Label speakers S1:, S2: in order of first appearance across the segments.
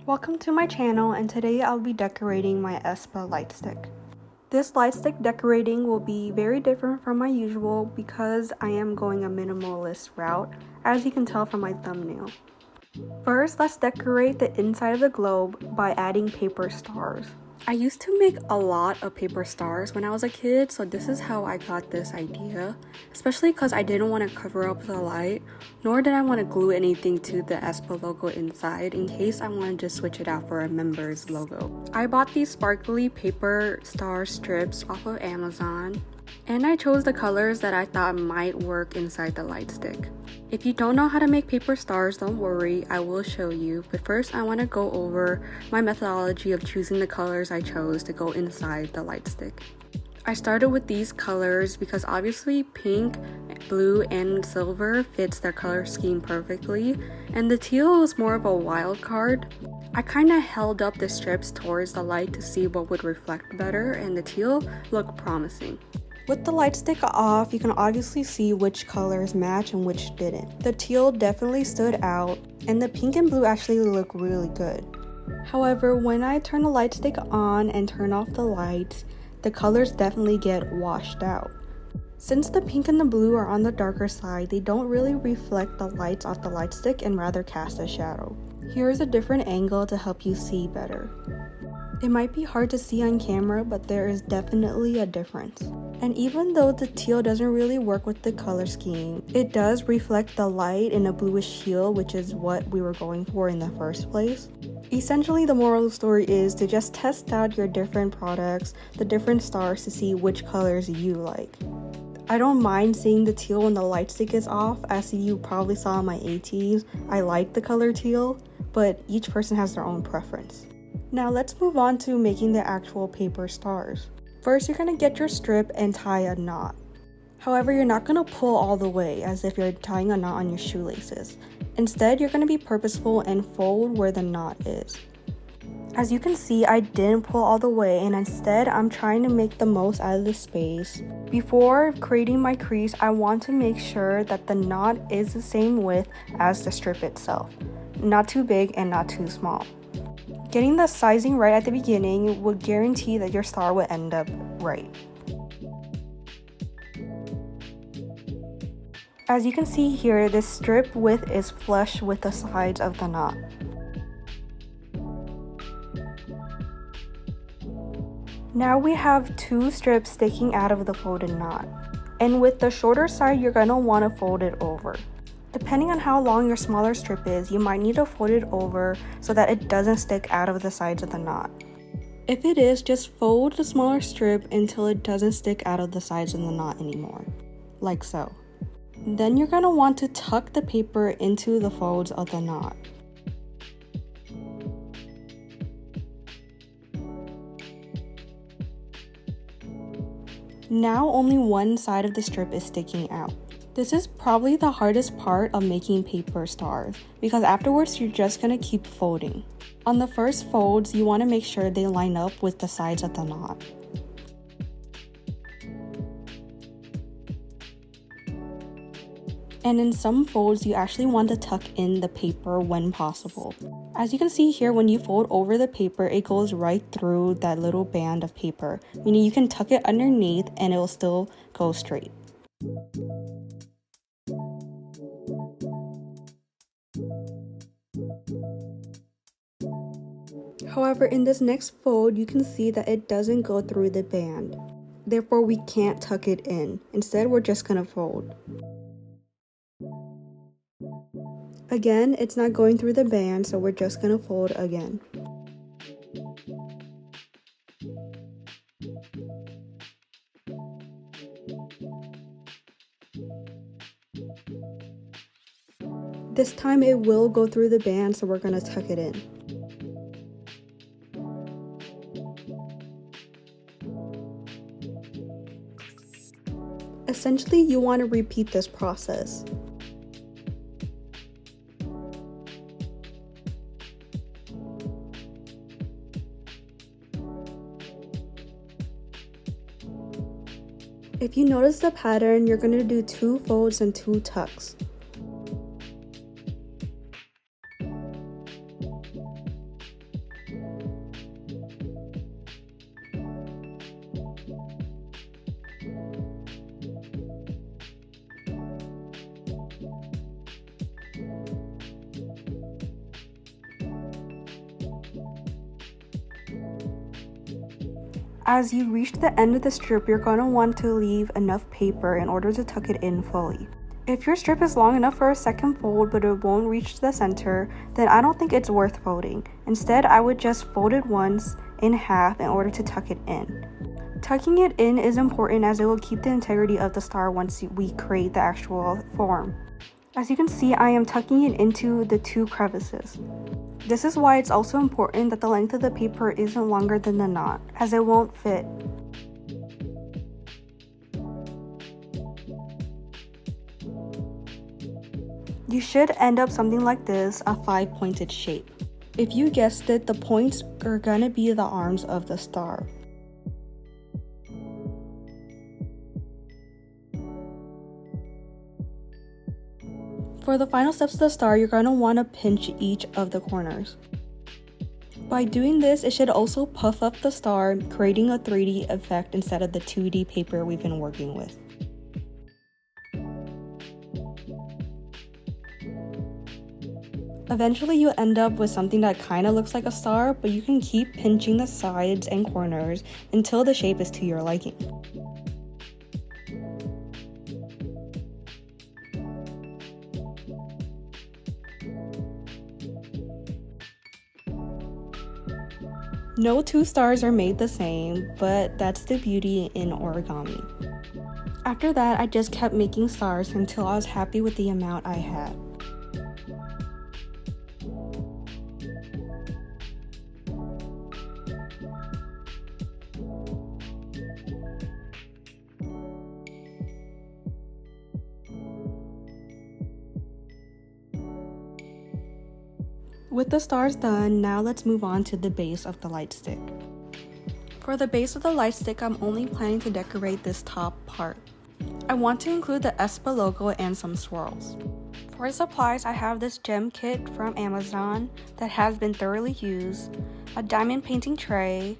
S1: Welcome to my channel, and today I'll be decorating my Aespa light stick. This light stick decorating will be very different from my usual because I am going a minimalist route, as you can tell from my thumbnail. First, let's decorate the inside of the globe by adding paper stars. I used to make a lot of paper stars when I was a kid, so this is how I got this idea, especially because I didn't want to cover up the light, nor did I want to glue anything to the Aespa logo inside in case I wanted to switch it out for a member's logo. I bought these sparkly paper star strips off of Amazon, and I chose the colors that I thought might work inside the light stick. If you don't know how to make paper stars, don't worry, I will show you. But first, I want to go over my methodology of choosing the colors I chose to go inside the light stick. I started with these colors because obviously pink, blue, and silver fits their color scheme perfectly, and the teal was more of a wild card. I kind of held up the strips towards the light to see what would reflect better, and the teal looked promising. With the light stick off, you can obviously see which colors match and which didn't. The teal definitely stood out, and the pink and blue actually look really good. However, when I turn the light stick on and turn off the lights, the colors definitely get washed out. Since the pink and the blue are on the darker side, they don't really reflect the lights off the light stick and rather cast a shadow. Here is a different angle to help you see better. It might be hard to see on camera, but there is definitely a difference. And even though the teal doesn't really work with the color scheme, it does reflect the light in a bluish teal, which is what we were going for in the first place. Essentially, the moral of the story is to just test out your different products, the different stars, to see which colors you like. I don't mind seeing the teal when the light stick is off. As you probably saw in my ATs, I like the color teal, but each person has their own preference. Now let's move on to making the actual paper stars. First, you're going to get your strip and tie a knot. However, you're not going to pull all the way as if you're tying a knot on your shoelaces. Instead, you're going to be purposeful and fold where the knot is. As you can see, I didn't pull all the way, and instead I'm trying to make the most out of the space. Before creating my crease, I want to make sure that the knot is the same width as the strip itself. Not too big and not too small. Getting the sizing right at the beginning will guarantee that your star will end up right. As you can see here, this strip width is flush with the sides of the knot. Now we have two strips sticking out of the folded knot. And with the shorter side, you're going to want to fold it over. Depending on how long your smaller strip is, you might need to fold it over so that it doesn't stick out of the sides of the knot. If it is, just fold the smaller strip until it doesn't stick out of the sides of the knot anymore, like so. Then you're going to want to tuck the paper into the folds of the knot. Now only one side of the strip is sticking out. This is probably the hardest part of making paper stars because afterwards you're just going to keep folding. On the first folds, you want to make sure they line up with the sides of the knot. And in some folds, you actually want to tuck in the paper when possible. As you can see here, when you fold over the paper, it goes right through that little band of paper, meaning you can tuck it underneath and it will still go straight. However, in this next fold, you can see that it doesn't go through the band. Therefore, we can't tuck it in. Instead, we're just gonna fold. Again, it's not going through the band, so we're just gonna fold again. This time it will go through the band, so we're gonna tuck it in. Essentially, you want to repeat this process. If you notice the pattern, you're going to do 2 folds and 2 tucks. As you reach the end of the strip, you're going to want to leave enough paper in order to tuck it in fully. If your strip is long enough for a second fold but it won't reach the center, then I don't think it's worth folding. Instead, I would just fold it once in half in order to tuck it in. Tucking it in is important as it will keep the integrity of the star once we create the actual form. As you can see, I am tucking it into the 2 crevices. This is why it's also important that the length of the paper isn't longer than the knot, as it won't fit. You should end up something like this, a 5-pointed shape. If you guessed it, the points are gonna be the arms of the star. For the final steps of the star, you're going to want to pinch each of the corners. By doing this, it should also puff up the star, creating a 3D effect instead of the 2D paper we've been working with. Eventually, you end up with something that kind of looks like a star, but you can keep pinching the sides and corners until the shape is to your liking. No 2 stars are made the same, but that's the beauty in origami. After that, I just kept making stars until I was happy with the amount I had. With the stars done, now let's move on to the base of the light stick. For the base of the light stick, I'm only planning to decorate this top part. I want to include the Aespa logo and some swirls. For supplies, I have this gem kit from Amazon that has been thoroughly used, a diamond painting tray,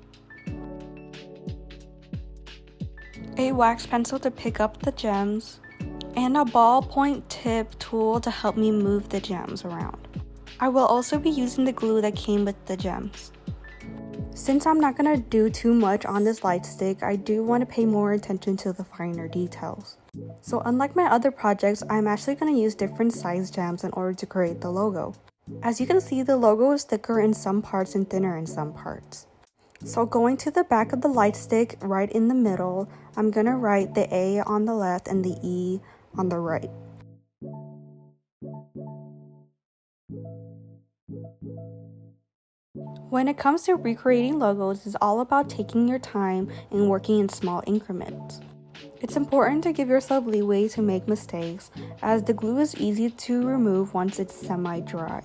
S1: a wax pencil to pick up the gems, and a ballpoint tip tool to help me move the gems around. I will also be using the glue that came with the gems. Since I'm not going to do too much on this light stick, I do want to pay more attention to the finer details. So unlike my other projects, I'm actually going to use different size gems in order to create the logo. As you can see, the logo is thicker in some parts and thinner in some parts. So going to the back of the light stick, right in the middle, I'm going to write the A on the left and the E on the right. When it comes to recreating logos, it's all about taking your time and working in small increments. It's important to give yourself leeway to make mistakes, as the glue is easy to remove once it's semi-dry.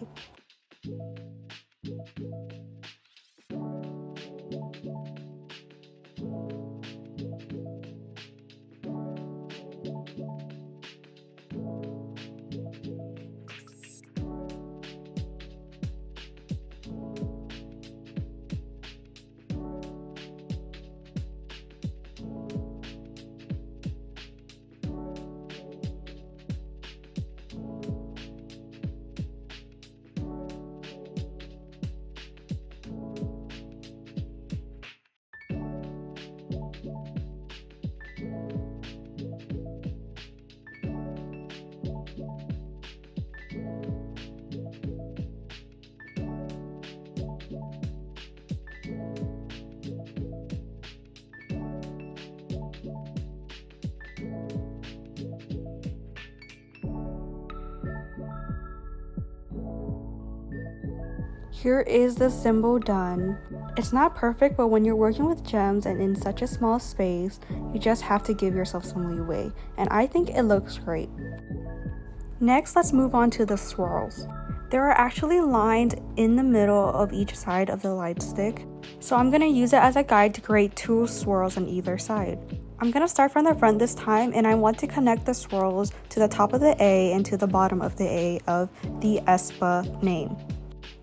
S1: Here is the symbol done. It's not perfect, but when you're working with gems and in such a small space, you just have to give yourself some leeway, and I think it looks great. Next, let's move on to the swirls. There are actually lines in the middle of each side of the light stick, so I'm going to use it as a guide to create 2 swirls on either side. I'm going to start from the front this time, and I want to connect the swirls to the top of the A and to the bottom of the A of the Aespa name.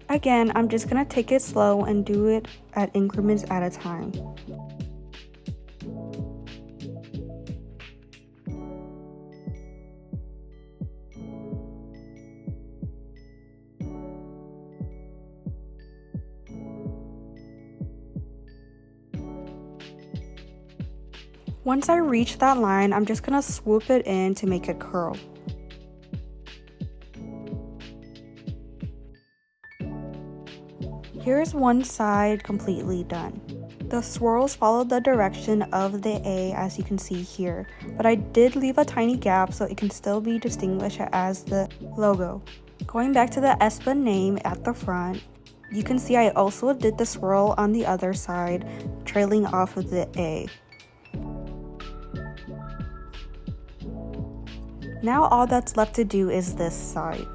S1: Again, I'm just going to take it slow and do it at increments at a time. Once I reach that line, I'm just gonna swoop it in to make it curl. Here's one side completely done. The swirls follow the direction of the A as you can see here, but I did leave a tiny gap so it can still be distinguished as the logo. Going back to the Aespa name at the front, you can see I also did the swirl on the other side, trailing off of the A. Now all that's left to do is this side.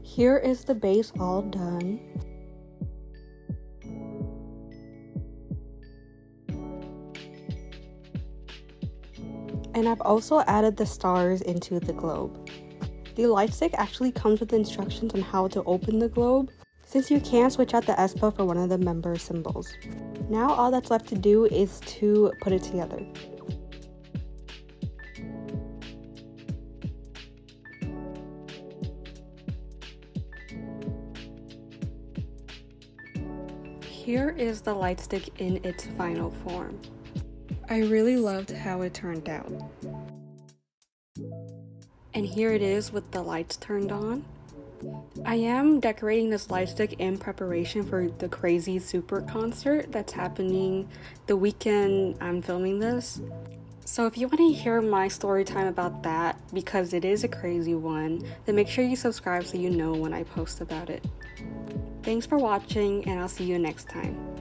S1: Here is the base all done. And I've also added the stars into the globe. The light stick actually comes with instructions on how to open the globe, since you can switch out the Aespa for one of the member symbols. Now all that's left to do is to put it together. Here is the light stick in its final form. I really loved how it turned out. And here it is with the lights turned on. I am decorating this light stick in preparation for the Krazy Super Concert that's happening the weekend I'm filming this. So if you want to hear my story time about that, because it is a crazy one, then make sure you subscribe so you know when I post about it. Thanks for watching, and I'll see you next time.